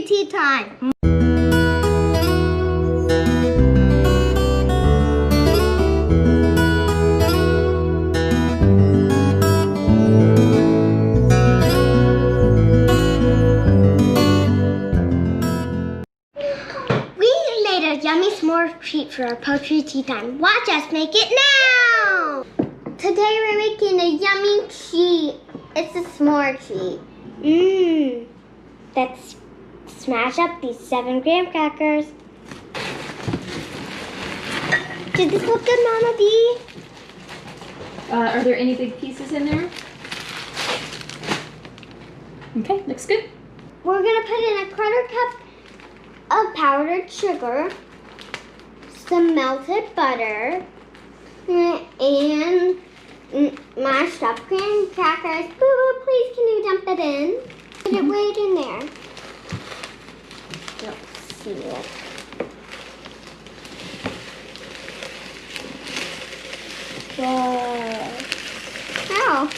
tea time. Yummy s'more treat for our poetry tea time. Watch us make it now! Today we're making a yummy treat. It's a s'more treat. Let's smash up these 7 graham crackers. Did this look good, Mama B? Are there any big pieces in there? Okay, looks good. We're gonna put in a 1/4 cup of powdered sugar, some melted butter, and mashed up graham crackers. Boo-boo, please can you dump it in? Put it right in there. Let's see it. Whoa. Ow.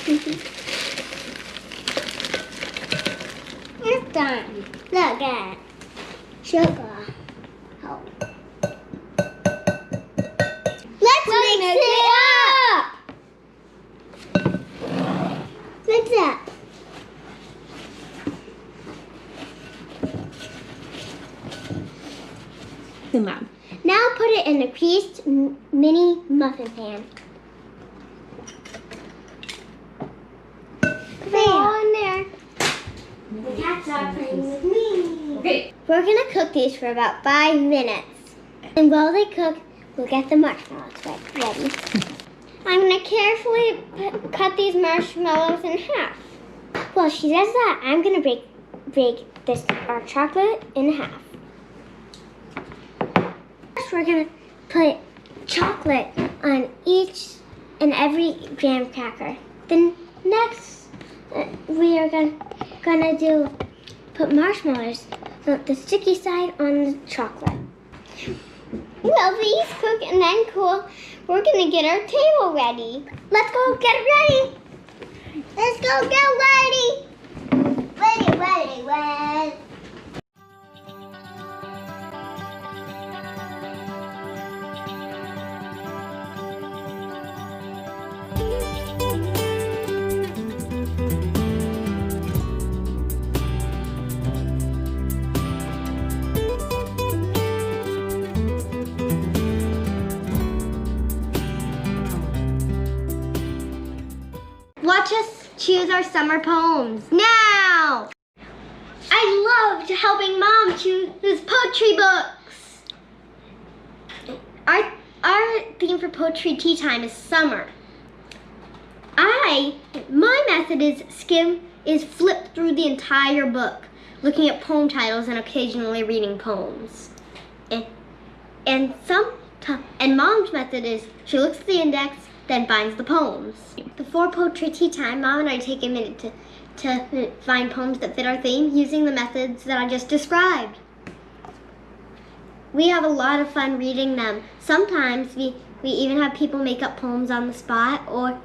It's done. Look at it. Sugar. Oh. Let's mix it up. Mix it up. Too loud. Now put it in a greased mini muffin pan. Put it all in there. The cats are playing with me. Okay. We're gonna cook these for about 5 minutes. And while they cook, we'll get the marshmallows ready. I'm gonna carefully cut these marshmallows in half. While she does that, I'm gonna break our chocolate in half. First, we're gonna put chocolate on each and every graham cracker. Then next, we are gonna put marshmallows, the sticky side on the chocolate. Well, these cook and then cool. We're gonna get our table ready. Let's go get it ready. Let's go get ready. Ready. Watch us choose our summer poems now. I loved helping Mom choose poetry books. Our theme for poetry tea time is summer. My method is flip through the entire book, looking at poem titles and occasionally reading poems. And Mom's method is she looks at the index, then finds the poems. Before poetry tea time, Mom and I take a minute to find poems that fit our theme using the methods that I just described. We have a lot of fun reading them. Sometimes we even have people make up poems on the spot or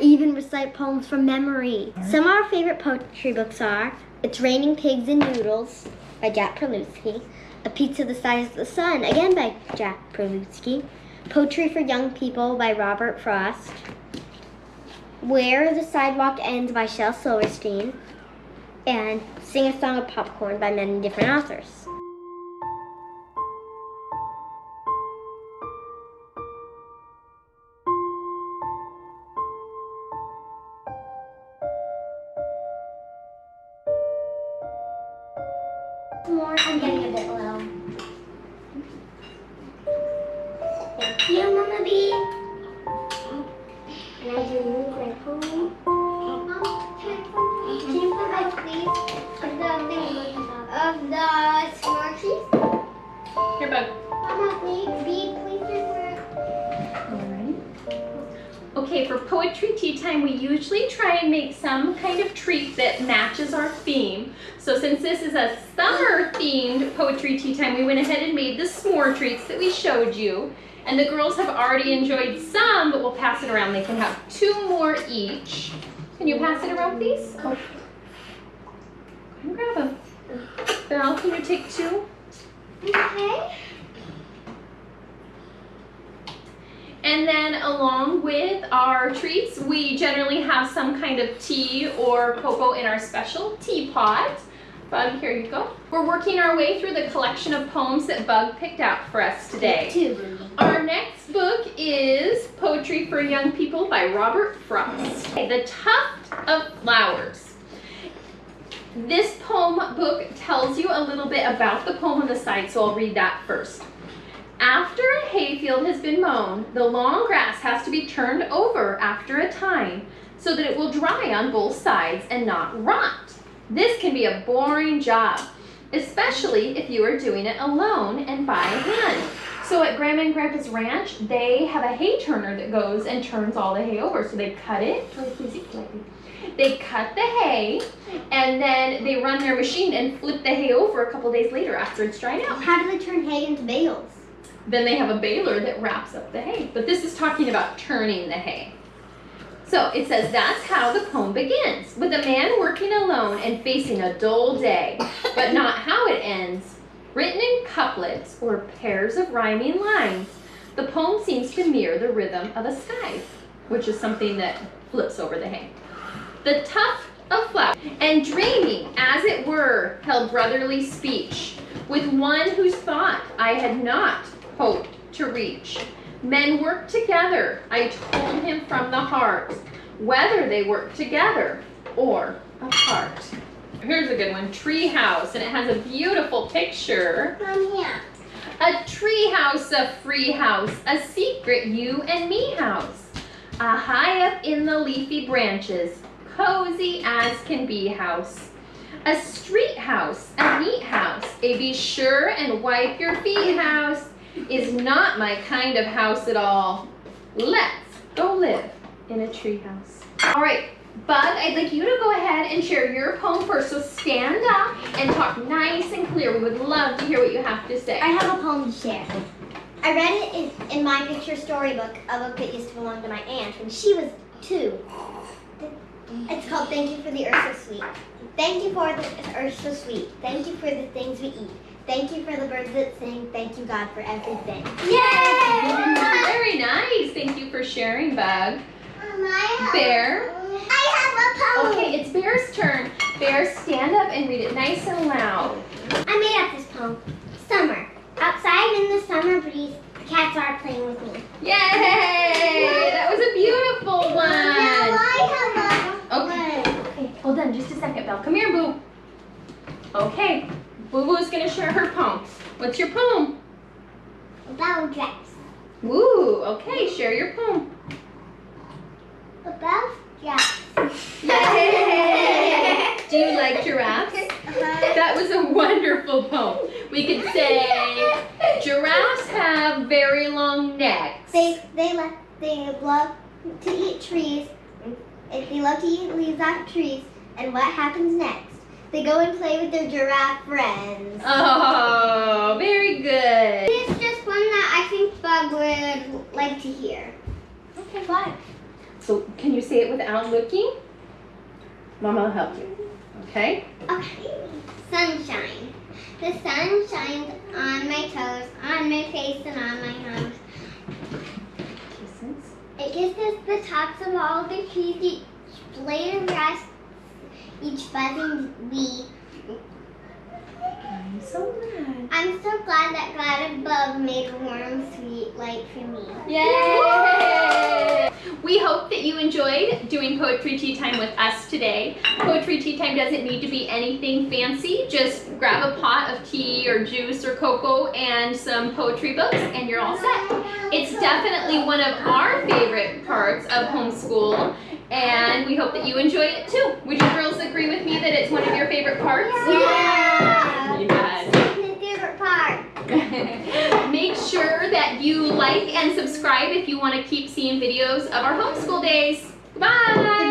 even recite poems from memory. Some of our favorite poetry books are It's Raining Pigs and Noodles by Jack Prelutsky, A Pizza the Size of the Sun, again by Jack Prelutsky, Poetry for Young People by Robert Frost, Where the Sidewalk Ends by Shel Silverstein, and Sing a Song of Popcorn by many different authors. More, I'm getting a bit low. Thank you, Mama B. And I do move right home. Mom, can you put my please of the s'more trees? Here, bud. Mama B, please report. Alright. Okay, for poetry tea time, we usually try and make some kind of treat that matches our theme. So since this is a summer-themed poetry tea time, we went ahead and made the s'more treats that we showed you. And the girls have already enjoyed some, but we'll pass it around. They can have 2 more each. Can you pass it around, please? Oh. Grab them. Val, can you take 2? Okay. And then along with our treats, we generally have some kind of tea or cocoa in our special teapot. Bug, here you go. We're working our way through the collection of poems that Bug picked out for us today. Our next book is Poetry for Young People by Robert Frost. The Tuft of Flowers. This poem book tells you a little bit about the poem on the side, so I'll read that first. After a hayfield has been mown, the long grass has to be turned over after a time so that it will dry on both sides and not rot. This can be a boring job, especially if you are doing it alone and by hand. So at Grandma and Grandpa's ranch, they have a hay turner that goes and turns all the hay over. So they cut it, they cut the hay, and then they run their machine and flip the hay over a couple days later after it's dried out. How do they turn hay into bales? Then they have a baler that wraps up the hay. But this is talking about turning the hay. So it says, that's how the poem begins, with a man working alone and facing a dull day, but not how it ends. Written in couplets or pairs of rhyming lines, the poem seems to mirror the rhythm of a scythe, which is something that flips over the hay. The tuft of flowers, and dreaming, as it were, held brotherly speech, with one whose thought I had not hoped to reach. Men work together, I told him from the heart, whether they work together or apart. Here's a good one, Tree House, and it has a beautiful picture. Yeah. A tree house, a free house, a secret you and me house. A high up in the leafy branches, cozy as can be house. A street house, a neat house, a be sure and wipe your feet house. Is not my kind of house at all. Let's go live in a tree house. All right, Bug, I'd like you to go ahead and share your poem first. So stand up and talk nice and clear. We would love to hear what you have to say. I have a poem to share. I read it in my picture storybook, a book that used to belong to my aunt when she was 2. It's called Thank You for the Earth So Sweet. Thank you for the earth so sweet. Thank you for the things we eat. Thank you for the birds that sing. Thank you, God, for everything. Yay! Very nice. Thank you for sharing, Bug. Bear. I have a poem. Okay, it's Bear's turn. Bear, stand up and read it nice and loud. I made up this poem. Summer. Outside in the summer breeze, the cats are playing with me. Yay! That was a beautiful one. Now I have a Okay, hold on just a second, Belle. Come here, Boo. Okay, Boo Boo's gonna share her poem. What's your poem? About dress. Woo, okay, share your poem. About dress. Yay! Do you like giraffes? That was a wonderful poem. We could say giraffes have very long necks. They love to eat trees. They love to eat leaves off trees. And what happens next? They go and play with their giraffe friends. Oh, very good. It's just one that I think Bug would like to hear. Okay, fine. So can you say it without looking? Mama will help you. Okay? Okay. Sunshine. The sun shines on my toes, on my face, and on my nose. Kisses. It kisses the tops of all the trees, each blade of grass, each buzzing bee. I'm so glad. I'm so glad that God above made a warm, sweet light for me. Yay! We hope that you enjoyed doing Poetry Tea Time with us today. Poetry Tea Time doesn't need to be anything fancy. Just grab a pot of tea or juice or cocoa and some poetry books and you're all set. It's definitely one of our favorite parts of homeschool and we hope that you enjoy it too. Would you girls agree with me that it's one of your favorite parts? Yeah! Yes. My favorite part. Make sure that you like and subscribe if you want to keep seeing videos of our homeschool days. Bye!